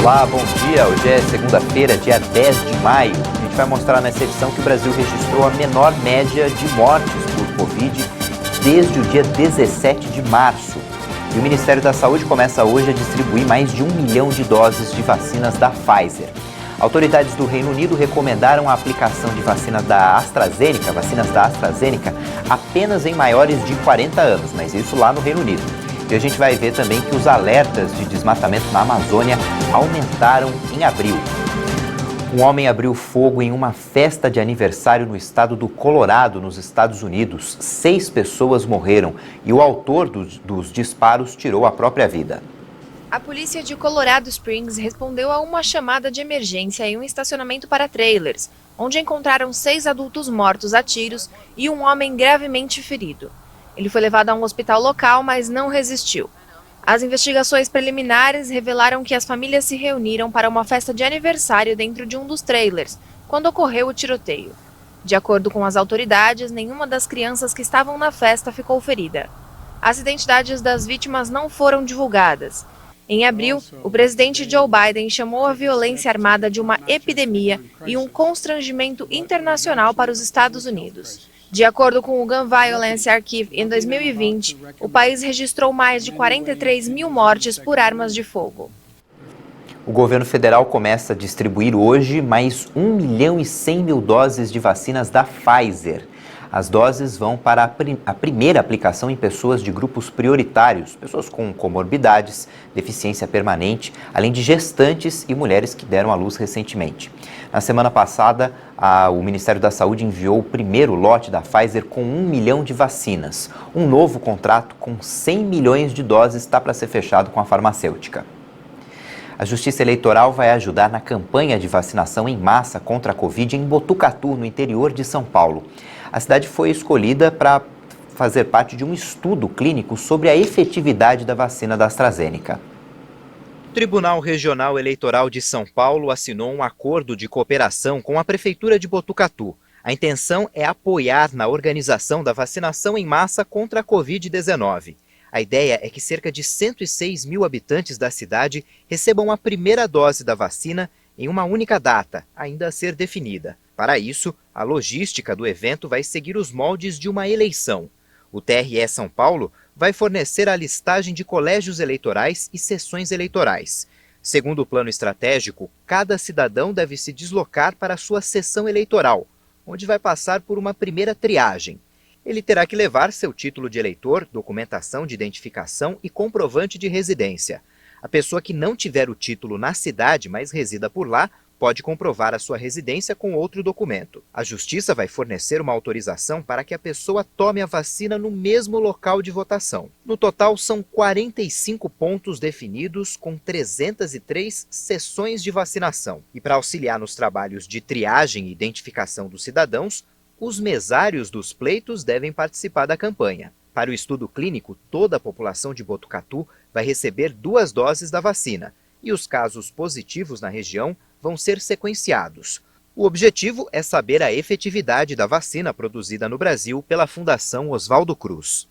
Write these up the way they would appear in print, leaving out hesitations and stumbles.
Olá, bom dia. Hoje é segunda-feira, dia 10 de maio. A gente vai mostrar nessa edição que o Brasil registrou a menor média de mortes por Covid desde o dia 17 de março. E o Ministério da Saúde começa hoje a distribuir mais de 1 milhão de doses de vacinas da Pfizer. Autoridades do Reino Unido recomendaram a aplicação de vacinas da AstraZeneca, apenas em maiores de 40 anos, mas isso lá no Reino Unido. E a gente vai ver também que os alertas de desmatamento na Amazônia aumentaram em abril. Um homem abriu fogo em uma festa de aniversário no estado do Colorado, nos Estados Unidos. 6 pessoas morreram e o autor dos disparos tirou a própria vida. A polícia de Colorado Springs respondeu a uma chamada de emergência em um estacionamento para trailers, onde encontraram 6 adultos mortos a tiros e um homem gravemente ferido. Ele foi levado a um hospital local, mas não resistiu. As investigações preliminares revelaram que as famílias se reuniram para uma festa de aniversário dentro de um dos trailers, quando ocorreu o tiroteio. De acordo com as autoridades, nenhuma das crianças que estavam na festa ficou ferida. As identidades das vítimas não foram divulgadas. Em abril, o presidente Joe Biden chamou a violência armada de uma epidemia e um constrangimento internacional para os Estados Unidos. De acordo com o Gun Violence Archive, em 2020, o país registrou mais de 43 mil mortes por armas de fogo. O governo federal começa a distribuir hoje mais 1 milhão e 100 mil doses de vacinas da Pfizer. As doses vão para a primeira aplicação em pessoas de grupos prioritários, pessoas com comorbidades, deficiência permanente, além de gestantes e mulheres que deram à luz recentemente. Na semana passada, o Ministério da Saúde enviou o primeiro lote da Pfizer com 1 milhão de vacinas. Um novo contrato com 100 milhões de doses está para ser fechado com a farmacêutica. A Justiça Eleitoral vai ajudar na campanha de vacinação em massa contra a Covid em Botucatu, no interior de São Paulo. A cidade foi escolhida para fazer parte de um estudo clínico sobre a efetividade da vacina da AstraZeneca. O Tribunal Regional Eleitoral de São Paulo assinou um acordo de cooperação com a Prefeitura de Botucatu. A intenção é apoiar na organização da vacinação em massa contra a Covid-19. A ideia é que cerca de 106 mil habitantes da cidade recebam a primeira dose da vacina em uma única data, ainda a ser definida. Para isso, a logística do evento vai seguir os moldes de uma eleição. O TRE São Paulo vai fornecer a listagem de colégios eleitorais e sessões eleitorais. Segundo o plano estratégico, cada cidadão deve se deslocar para a sua sessão eleitoral, onde vai passar por uma primeira triagem. Ele terá que levar seu título de eleitor, documentação de identificação e comprovante de residência. A pessoa que não tiver o título na cidade, mas resida por lá, pode comprovar a sua residência com outro documento. A Justiça vai fornecer uma autorização para que a pessoa tome a vacina no mesmo local de votação. No total, são 45 pontos definidos com 303 sessões de vacinação. E para auxiliar nos trabalhos de triagem e identificação dos cidadãos, os mesários dos pleitos devem participar da campanha. Para o estudo clínico, toda a população de Botucatu vai receber 2 doses da vacina e os casos positivos na região vão ser sequenciados. O objetivo é saber a efetividade da vacina produzida no Brasil pela Fundação Oswaldo Cruz.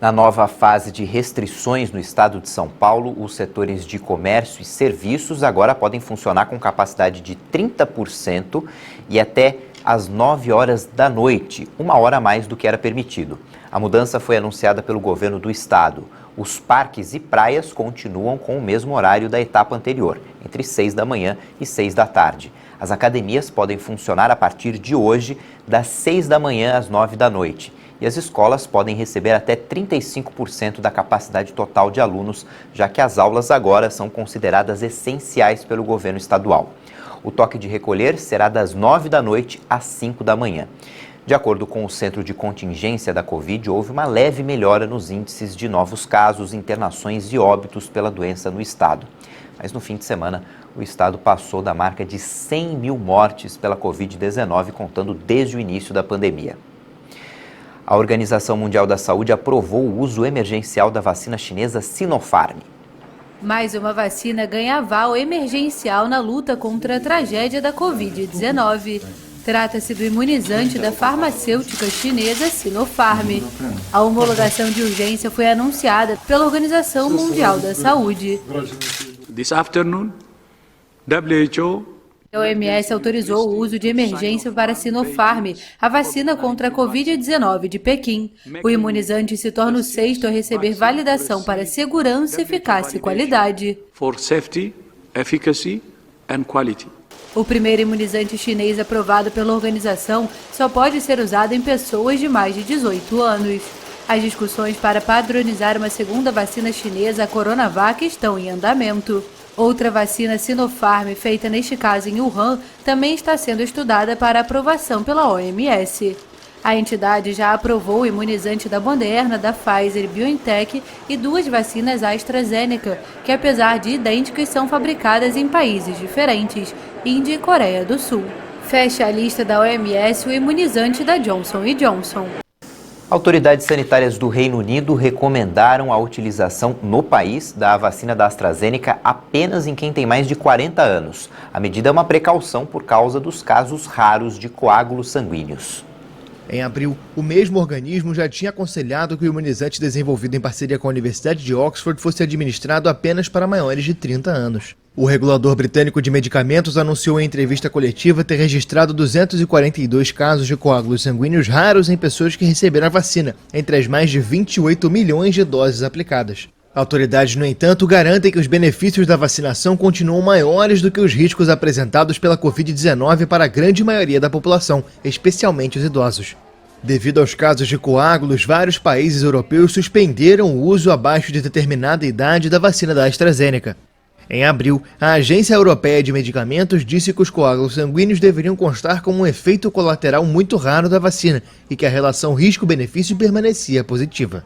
Na nova fase de restrições no estado de São Paulo, os setores de comércio e serviços agora podem funcionar com capacidade de 30% e até às 9 horas da noite, 1 hora a mais do que era permitido. A mudança foi anunciada pelo governo do estado. Os parques e praias continuam com o mesmo horário da etapa anterior, entre 6 da manhã e 6 da tarde. As academias podem funcionar a partir de hoje, das 6 da manhã às 9 da noite. E as escolas podem receber até 35% da capacidade total de alunos, já que as aulas agora são consideradas essenciais pelo governo estadual. O toque de recolher será das 9 da noite às 5 da manhã. De acordo com o Centro de Contingência da Covid, houve uma leve melhora nos índices de novos casos, internações e óbitos pela doença no estado. Mas no fim de semana, o estado passou da marca de 100 mil mortes pela Covid-19, contando desde o início da pandemia. A Organização Mundial da Saúde aprovou o uso emergencial da vacina chinesa Sinopharm. Mais uma vacina ganha aval emergencial na luta contra a tragédia da Covid-19. Trata-se do imunizante da farmacêutica chinesa Sinopharm. A homologação de urgência foi anunciada pela Organização Mundial da Saúde. This afternoon, WHO A OMS autorizou o uso de emergência para a Sinopharm, a vacina contra a Covid-19 de Pequim. O imunizante se torna o sexto a receber validação para segurança, eficácia e qualidade. for safety, efficacy and quality. O primeiro imunizante chinês aprovado pela organização só pode ser usado em pessoas de mais de 18 anos. As discussões para padronizar uma segunda vacina chinesa, a Coronavac, estão em andamento. Outra vacina Sinopharm, feita neste caso em Wuhan, também está sendo estudada para aprovação pela OMS. A entidade já aprovou o imunizante da Moderna, da Pfizer e BioNTech e 2 vacinas AstraZeneca, que apesar de idênticas são fabricadas em países diferentes, Índia e Coreia do Sul. Fecha a lista da OMS o imunizante da Johnson & Johnson. Autoridades sanitárias do Reino Unido recomendaram a utilização no país da vacina da AstraZeneca apenas em quem tem mais de 40 anos. A medida é uma precaução por causa dos casos raros de coágulos sanguíneos. Em abril, o mesmo organismo já tinha aconselhado que o imunizante desenvolvido em parceria com a Universidade de Oxford fosse administrado apenas para maiores de 30 anos. O regulador britânico de medicamentos anunciou em entrevista coletiva ter registrado 242 casos de coágulos sanguíneos raros em pessoas que receberam a vacina, entre as mais de 28 milhões de doses aplicadas. Autoridades, no entanto, garantem que os benefícios da vacinação continuam maiores do que os riscos apresentados pela Covid-19 para a grande maioria da população, especialmente os idosos. Devido aos casos de coágulos, vários países europeus suspenderam o uso abaixo de determinada idade da vacina da AstraZeneca. Em abril, a Agência Europeia de Medicamentos disse que os coágulos sanguíneos deveriam constar como um efeito colateral muito raro da vacina e que a relação risco-benefício permanecia positiva.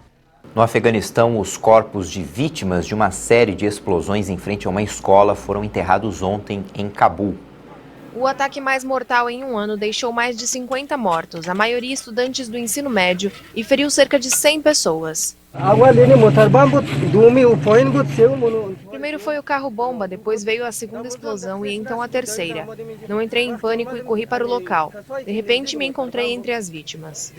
No Afeganistão, os corpos de vítimas de uma série de explosões em frente a uma escola foram enterrados ontem em Cabul. O ataque mais mortal em um ano deixou mais de 50 mortos, a maioria estudantes do ensino médio, e feriu cerca de 100 pessoas. Primeiro foi o carro-bomba, depois veio a segunda explosão e então a terceira. Não entrei em pânico e corri para o local. De repente me encontrei entre as vítimas.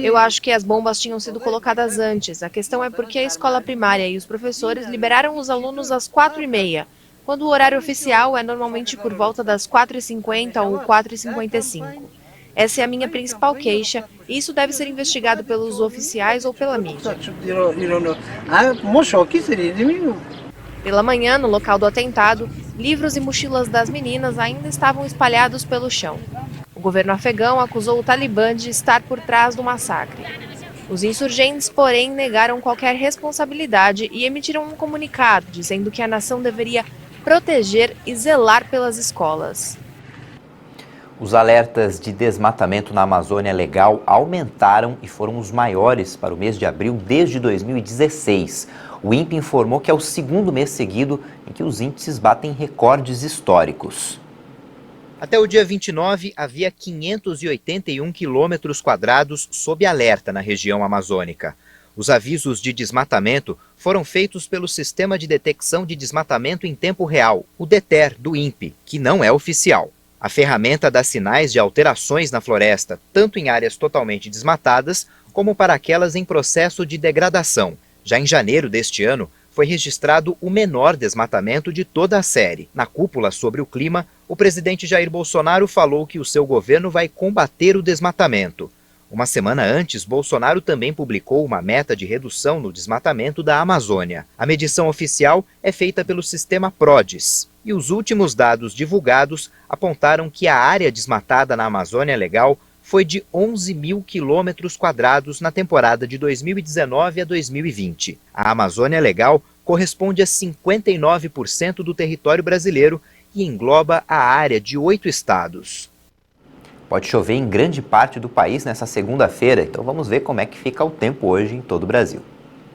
Eu acho que as bombas tinham sido colocadas antes. A questão é porque a escola primária e os professores liberaram os alunos às 4h30, quando o horário oficial é normalmente por volta das 4h50 ou 4h55. Essa é a minha principal queixa, e isso deve ser investigado pelos oficiais ou pela mídia. Pela manhã, no local do atentado, livros e mochilas das meninas ainda estavam espalhados pelo chão. O governo afegão acusou o Talibã de estar por trás do massacre. Os insurgentes, porém, negaram qualquer responsabilidade e emitiram um comunicado dizendo que a nação deveria proteger e zelar pelas escolas. Os alertas de desmatamento na Amazônia Legal aumentaram e foram os maiores para o mês de abril desde 2016. O INPE informou que é o segundo mês seguido em que os índices batem recordes históricos. Até o dia 29, havia 581 quilômetros quadrados sob alerta na região amazônica. Os avisos de desmatamento foram feitos pelo Sistema de Detecção de Desmatamento em Tempo Real, o DETER, do INPE, que não é oficial. A ferramenta dá sinais de alterações na floresta, tanto em áreas totalmente desmatadas, como para aquelas em processo de degradação. Já em janeiro deste ano, foi registrado o menor desmatamento de toda a série. Na cúpula sobre o clima, o presidente Jair Bolsonaro falou que o seu governo vai combater o desmatamento. Uma semana antes, Bolsonaro também publicou uma meta de redução no desmatamento da Amazônia. A medição oficial é feita pelo sistema PRODES. E os últimos dados divulgados apontaram que a área desmatada na Amazônia Legal foi de 11 mil quilômetros quadrados na temporada de 2019 a 2020. A Amazônia Legal corresponde a 59% do território brasileiro e engloba a área de 8 estados. Pode chover em grande parte do país nessa segunda-feira, então vamos ver como é que fica o tempo hoje em todo o Brasil.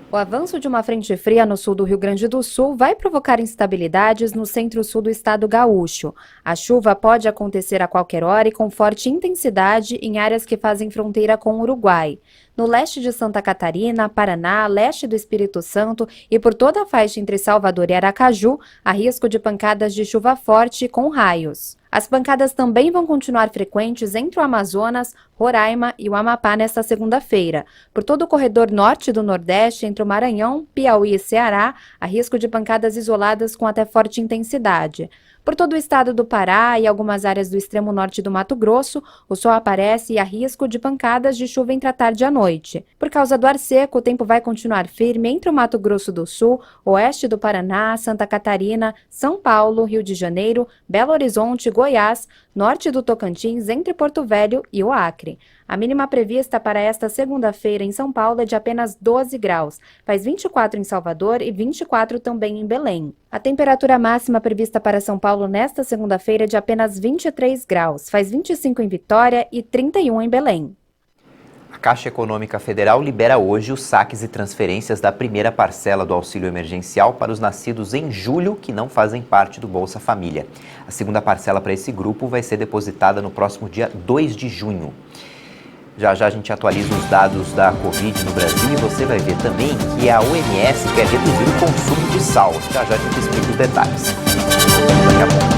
O avanço de uma frente fria no sul do Rio Grande do Sul vai provocar instabilidades no centro-sul do estado gaúcho. A chuva pode acontecer a qualquer hora e com forte intensidade em áreas que fazem fronteira com o Uruguai. No leste de Santa Catarina, Paraná, leste do Espírito Santo e por toda a faixa entre Salvador e Aracaju, há risco de pancadas de chuva forte com raios. As pancadas também vão continuar frequentes entre o Amazonas, Roraima e o Amapá nesta segunda-feira. Por todo o corredor norte do Nordeste, entre o Maranhão, Piauí e Ceará, há risco de pancadas isoladas com até forte intensidade. Por todo o estado do Pará e algumas áreas do extremo norte do Mato Grosso, o sol aparece e há risco de pancadas de chuva entre a tarde e a noite. Por causa do ar seco, o tempo vai continuar firme entre o Mato Grosso do Sul, oeste do Paraná, Santa Catarina, São Paulo, Rio de Janeiro, Belo Horizonte, Goiás, norte do Tocantins, entre Porto Velho e o Acre. A mínima prevista para esta segunda-feira em São Paulo é de apenas 12 graus, faz 24 em Salvador e 24 também em Belém. A temperatura máxima prevista para São Paulo nesta segunda-feira é de apenas 23 graus, faz 25 em Vitória e 31 em Belém. A Caixa Econômica Federal libera hoje os saques e transferências da primeira parcela do auxílio emergencial para os nascidos em julho que não fazem parte do Bolsa Família. A segunda parcela para esse grupo vai ser depositada no próximo dia 2 de junho. Já já a gente atualiza os dados da Covid no Brasil e você vai ver também que a OMS quer reduzir o consumo de sal. Já já a gente explica os detalhes. Daqui a pouco.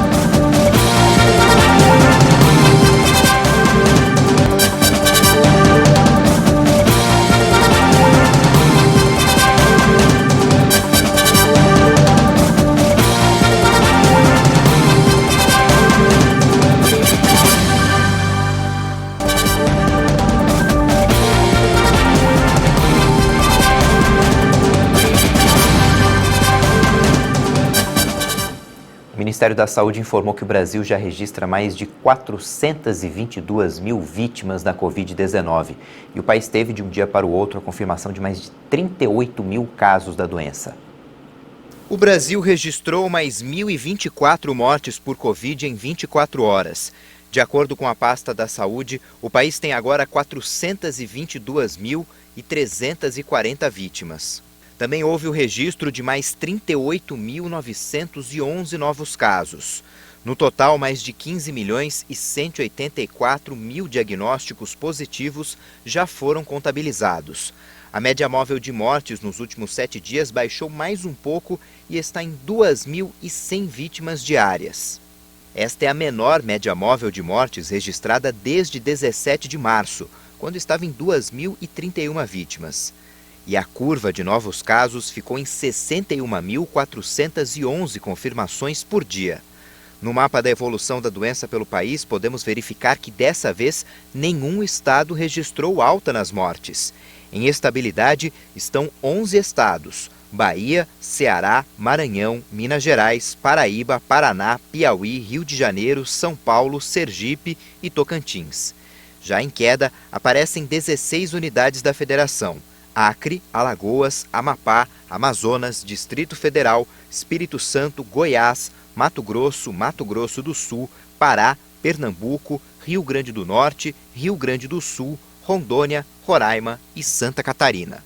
O Ministério da Saúde informou que o Brasil já registra mais de 422 mil vítimas da Covid-19 e o país teve de um dia para o outro a confirmação de mais de 38 mil casos da doença. O Brasil registrou mais 1.024 mortes por Covid em 24 horas. De acordo com a pasta da Saúde, o país tem agora 422.340 vítimas. Também houve o registro de mais 38.911 novos casos. No total, mais de 15.184.000 diagnósticos positivos já foram contabilizados. A média móvel de mortes nos últimos 7 dias baixou mais um pouco e está em 2.100 vítimas diárias. Esta é a menor média móvel de mortes registrada desde 17 de março, quando estava em 2.031 vítimas. E a curva de novos casos ficou em 61.411 confirmações por dia. No mapa da evolução da doença pelo país, podemos verificar que dessa vez nenhum estado registrou alta nas mortes. Em estabilidade estão 11 estados: Bahia, Ceará, Maranhão, Minas Gerais, Paraíba, Paraná, Piauí, Rio de Janeiro, São Paulo, Sergipe e Tocantins. Já em queda, aparecem 16 unidades da federação: Acre, Alagoas, Amapá, Amazonas, Distrito Federal, Espírito Santo, Goiás, Mato Grosso do Sul, Pará, Pernambuco, Rio Grande do Norte, Rio Grande do Sul, Rondônia, Roraima e Santa Catarina.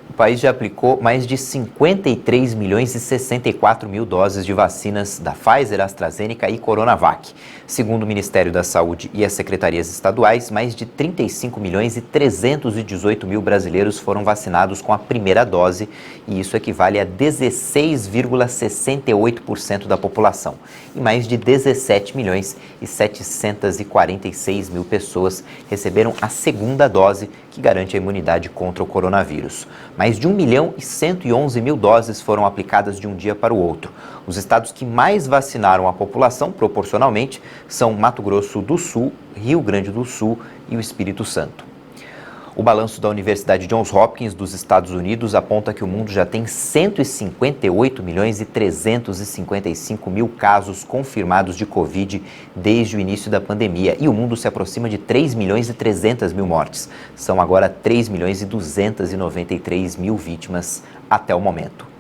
O país já aplicou mais de 53 milhões e 64 mil doses de vacinas da Pfizer, AstraZeneca e Coronavac. Segundo o Ministério da Saúde e as secretarias estaduais, mais de 35 milhões e 318 mil brasileiros foram vacinados com a primeira dose e isso equivale a 16,68% da população. E mais de 17 milhões e 746 mil pessoas receberam a segunda dose, que garante a imunidade contra o coronavírus. Mais de 1 milhão e 111 mil doses foram aplicadas de um dia para o outro. Os estados que mais vacinaram a população, proporcionalmente, são Mato Grosso do Sul, Rio Grande do Sul e o Espírito Santo. O balanço da Universidade Johns Hopkins dos Estados Unidos aponta que o mundo já tem 158 milhões e 355 mil casos confirmados de Covid desde o início da pandemia e o mundo se aproxima de 3 milhões e 300 mil mortes. São agora 3 milhões e 293 mil vítimas até o momento.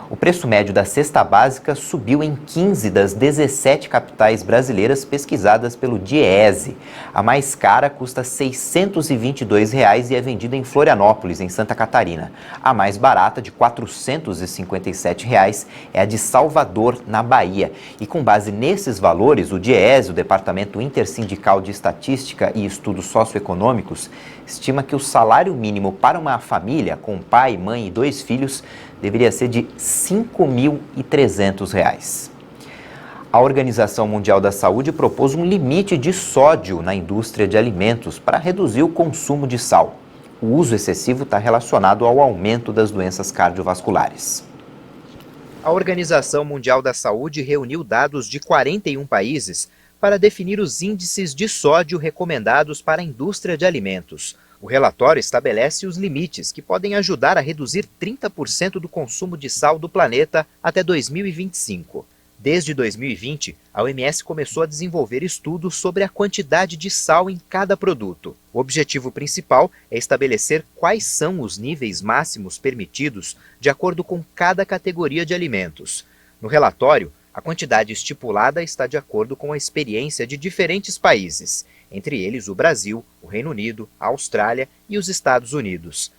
O preço médio da cesta básica subiu em 15 das 17 capitais brasileiras pesquisadas pelo Diese. A mais cara custa R$ 622 e é vendida em Florianópolis, em Santa Catarina. A mais barata, de R$ 457, é a de Salvador, na Bahia. E com base nesses valores, o Diese, o Departamento Intersindical de Estatística e Estudos Socioeconômicos, estima que o salário mínimo para uma família com pai, mãe e 2 filhos deveria ser de R$ 5.300. A Organização Mundial da Saúde propôs um limite de sódio na indústria de alimentos para reduzir o consumo de sal. O uso excessivo está relacionado ao aumento das doenças cardiovasculares. A Organização Mundial da Saúde reuniu dados de 41 países para definir os índices de sódio recomendados para a indústria de alimentos. O relatório estabelece os limites que podem ajudar a reduzir 30% do consumo de sal do planeta até 2025. Desde 2020, a OMS começou a desenvolver estudos sobre a quantidade de sal em cada produto. O objetivo principal é estabelecer quais são os níveis máximos permitidos de acordo com cada categoria de alimentos. No relatório, a quantidade estipulada está de acordo com a experiência de diferentes países, entre eles o Brasil, o Reino Unido, a Austrália e os Estados Unidos.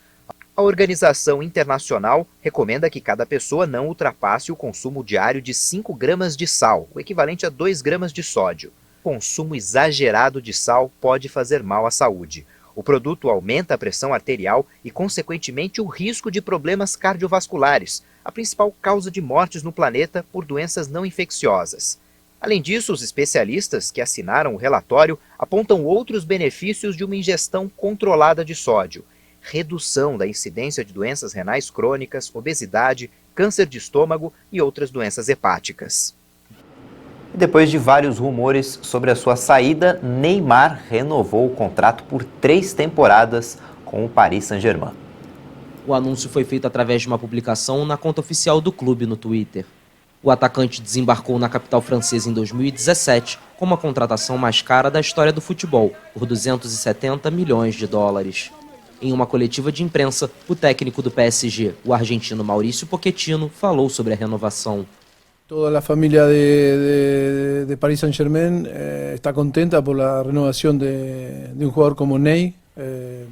A organização internacional recomenda que cada pessoa não ultrapasse o consumo diário de 5 gramas de sal, o equivalente a 2 gramas de sódio. O consumo exagerado de sal pode fazer mal à saúde. O produto aumenta a pressão arterial e, consequentemente, o risco de problemas cardiovasculares, a principal causa de mortes no planeta por doenças não infecciosas. Além disso, os especialistas que assinaram o relatório apontam outros benefícios de uma ingestão controlada de sódio: redução da incidência de doenças renais crônicas, obesidade, câncer de estômago e outras doenças hepáticas. Depois de vários rumores sobre a sua saída, Neymar renovou o contrato por 3 temporadas com o Paris Saint-Germain. O anúncio foi feito através de uma publicação na conta oficial do clube no Twitter. O atacante desembarcou na capital francesa em 2017 com uma contratação mais cara da história do futebol, por 270 milhões de dólares. Em uma coletiva de imprensa, o técnico do PSG, o argentino Mauricio Pochettino, falou sobre a renovação. Toda a família de Paris Saint-Germain está contenta por a renovação de um jogador como Ney.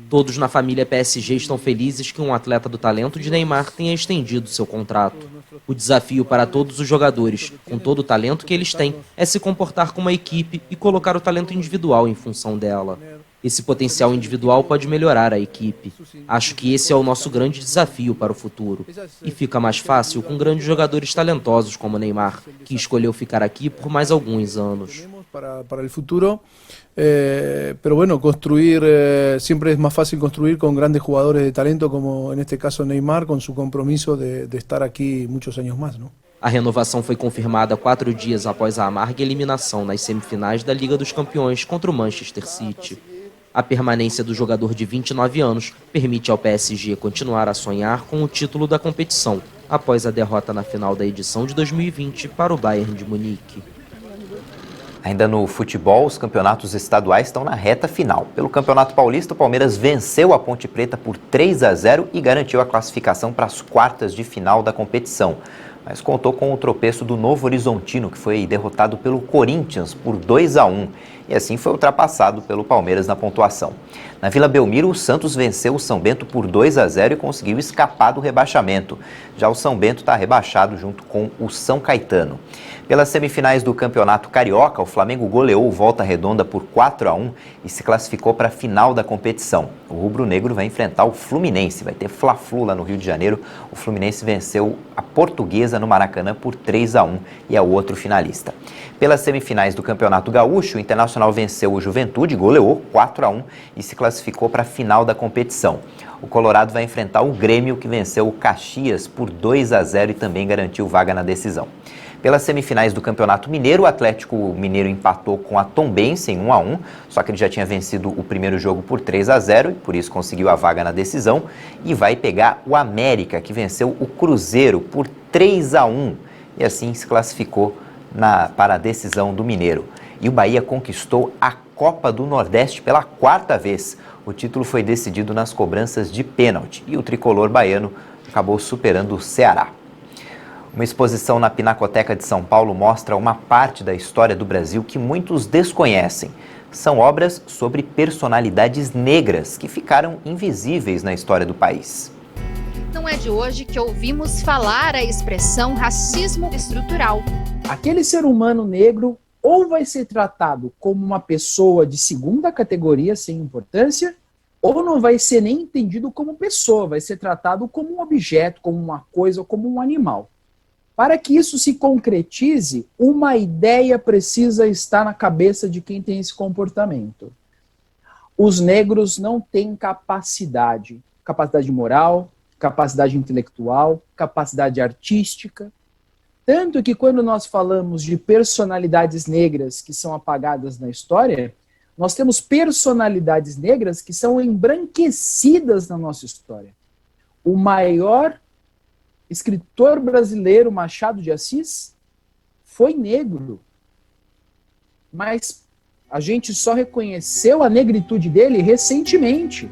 Todos na família PSG estão felizes que um atleta do talento de Neymar tenha estendido seu contrato. O desafio para todos os jogadores, com todo o talento que eles têm, é se comportar como uma equipe e colocar o talento individual em função dela. Esse potencial individual pode melhorar a equipe. Acho que esse é o nosso grande desafio para o futuro. E fica mais fácil com grandes jogadores talentosos como Neymar, que escolheu ficar aqui por mais alguns anos. Para o futuro, pero bueno, construir, siempre es más fácil construir con grandes jugadores de talento, como en este caso Neymar, con su compromiso de estar aquí muchos años más, ¿no? A renovação foi confirmada 4 dias após a amarga eliminação nas semifinais da Liga dos Campeões contra o Manchester City. A permanência do jogador de 29 anos permite ao PSG continuar a sonhar com o título da competição, após a derrota na final da edição de 2020 para o Bayern de Munique. Ainda no futebol, os campeonatos estaduais estão na reta final. Pelo Campeonato Paulista, o Palmeiras venceu a Ponte Preta por 3-0 e garantiu a classificação para as quartas de final da competição. Mas contou com o tropeço do Novo Horizontino, que foi derrotado pelo Corinthians por 2-1. E assim foi ultrapassado pelo Palmeiras na pontuação. Na Vila Belmiro, o Santos venceu o São Bento por 2-0 e conseguiu escapar do rebaixamento. Já o São Bento está rebaixado junto com o São Caetano. Pelas semifinais do Campeonato Carioca, o Flamengo goleou o Volta Redonda por 4-1 e se classificou para a final da competição. O rubro-negro vai enfrentar o Fluminense, vai ter Fla-Flu lá no Rio de Janeiro. O Fluminense venceu a Portuguesa no Maracanã por 3-1 e é o outro finalista. Pelas semifinais do Campeonato Gaúcho, o Internacional venceu o Juventude, goleou 4-1 e se classificou para a final da competição. O Colorado vai enfrentar o Grêmio, que venceu o Caxias por 2-0 e também garantiu vaga na decisão. Pelas semifinais do Campeonato Mineiro, o Atlético Mineiro empatou com a Tombense em 1-1, só que ele já tinha vencido o primeiro jogo por 3-0 e por isso conseguiu a vaga na decisão. E vai pegar o América, que venceu o Cruzeiro por 3-1 e assim se classificou para a decisão do Mineiro. E o Bahia conquistou a Copa do Nordeste pela 4ª vez. O título foi decidido nas cobranças de pênalti e o tricolor baiano acabou superando o Ceará. Uma exposição na Pinacoteca de São Paulo mostra uma parte da história do Brasil que muitos desconhecem. São obras sobre personalidades negras que ficaram invisíveis na história do país. Não é de hoje que ouvimos falar a expressão racismo estrutural. Aquele ser humano negro ou vai ser tratado como uma pessoa de segunda categoria sem importância, ou não vai ser nem entendido como pessoa, vai ser tratado como um objeto, como uma coisa ou como um animal. Para que isso se concretize, uma ideia precisa estar na cabeça de quem tem esse comportamento. Os negros não têm capacidade moral, capacidade intelectual, capacidade artística. Tanto que quando nós falamos de personalidades negras que são apagadas na história, nós temos personalidades negras que são embranquecidas na nossa história. O maior escritor brasileiro, Machado de Assis, foi negro. Mas a gente só reconheceu a negritude dele recentemente,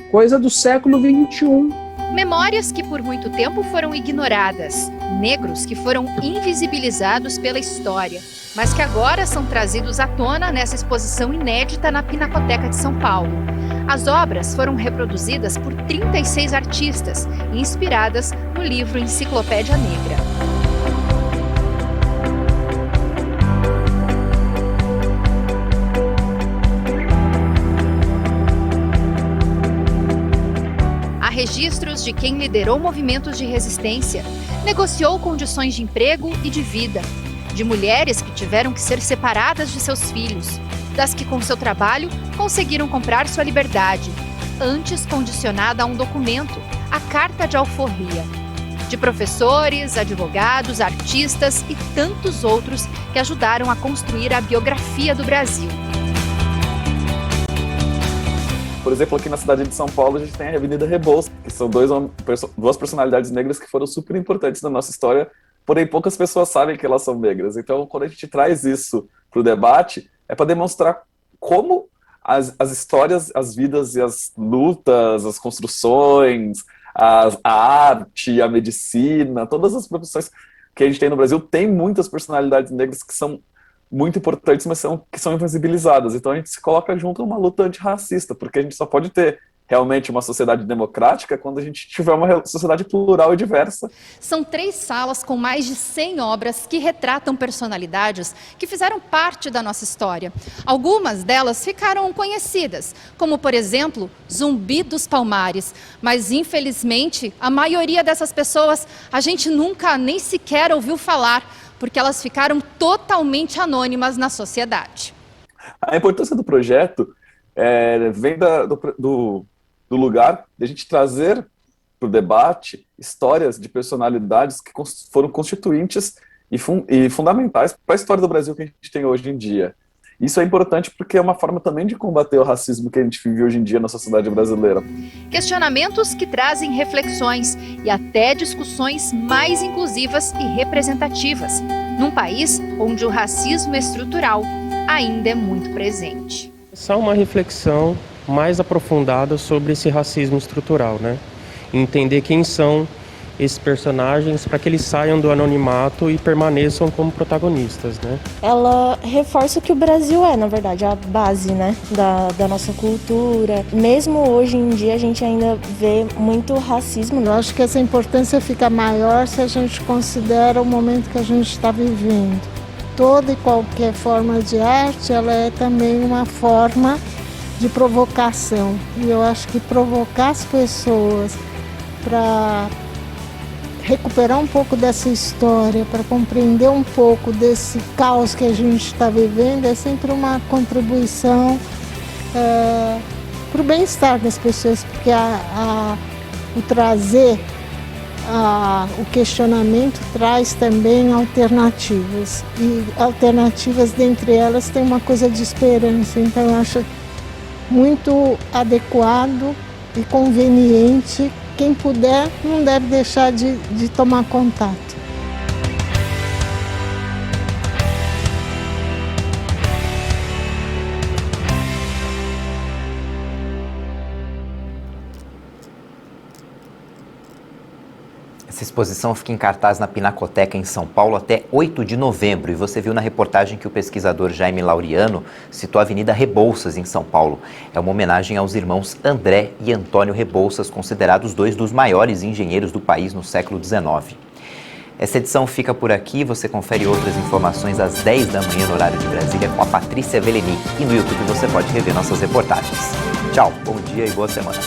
coisa do século XXI. Memórias que por muito tempo foram ignoradas, negros que foram invisibilizados pela história, mas que agora são trazidos à tona nessa exposição inédita na Pinacoteca de São Paulo. As obras foram reproduzidas por 36 artistas e inspiradas no livro Enciclopédia Negra. Há registros de quem liderou movimentos de resistência, negociou condições de emprego e de vida, de mulheres que tiveram que ser separadas de seus filhos, das que com seu trabalho conseguiram comprar sua liberdade, antes condicionada a um documento, a Carta de Alforria, de professores, advogados, artistas e tantos outros que ajudaram a construir a biografia do Brasil. Por exemplo, aqui na cidade de São Paulo, a gente tem a Avenida Rebouças, que são duas personalidades negras que foram super importantes na nossa história, porém poucas pessoas sabem que elas são negras. Então, quando a gente traz isso para o debate, é para demonstrar como as histórias, as vidas e as lutas, as construções, a arte, a medicina, todas as profissões que a gente tem no Brasil, tem muitas personalidades negras que são muito importantes, mas que são invisibilizadas. Então a gente se coloca junto a uma luta antirracista, porque a gente só pode ter realmente uma sociedade democrática quando a gente tiver uma sociedade plural e diversa. São 3 salas com mais de 100 obras que retratam personalidades que fizeram parte da nossa história. Algumas delas ficaram conhecidas, como, por exemplo, Zumbi dos Palmares. Mas, infelizmente, a maioria dessas pessoas a gente nunca nem sequer ouviu falar, porque elas ficaram totalmente anônimas na sociedade. A importância do projeto vem do lugar de a gente trazer para o debate histórias de personalidades que foram constituintes e fundamentais para a história do Brasil que a gente tem hoje em dia. Isso é importante porque é uma forma também de combater o racismo que a gente vive hoje em dia na sociedade brasileira. Questionamentos que trazem reflexões e até discussões mais inclusivas e representativas, num país onde o racismo estrutural ainda é muito presente. Só uma reflexão mais aprofundada sobre esse racismo estrutural, né? Entender quem são esses personagens para que eles saiam do anonimato e permaneçam como protagonistas, né? Ela reforça o que o Brasil é, na verdade, a base, né, da nossa cultura. Mesmo hoje em dia a gente ainda vê muito racismo. Eu acho que essa importância fica maior se a gente considera o momento que a gente está vivendo. Toda e qualquer forma de arte, ela é também uma forma de provocação. E eu acho que provocar as pessoas para recuperar um pouco dessa história, para compreender um pouco desse caos que a gente está vivendo, é sempre uma contribuição para o bem-estar das pessoas, porque o trazer o questionamento traz também alternativas, e alternativas dentre elas tem uma coisa de esperança. Então eu acho muito adequado e conveniente. Quem puder, não deve deixar de tomar contato. Essa exposição fica em cartaz na Pinacoteca, em São Paulo, até 8 de novembro. E você viu na reportagem que o pesquisador Jaime Laureano citou a Avenida Rebouças, em São Paulo. É uma homenagem aos irmãos André e Antônio Rebouças, considerados 2 dos maiores engenheiros do país no século XIX. Essa edição fica por aqui. Você confere outras informações às 10 da manhã no horário de Brasília com a Patrícia Velenic. E no YouTube você pode rever nossas reportagens. Tchau, bom dia e boa semana.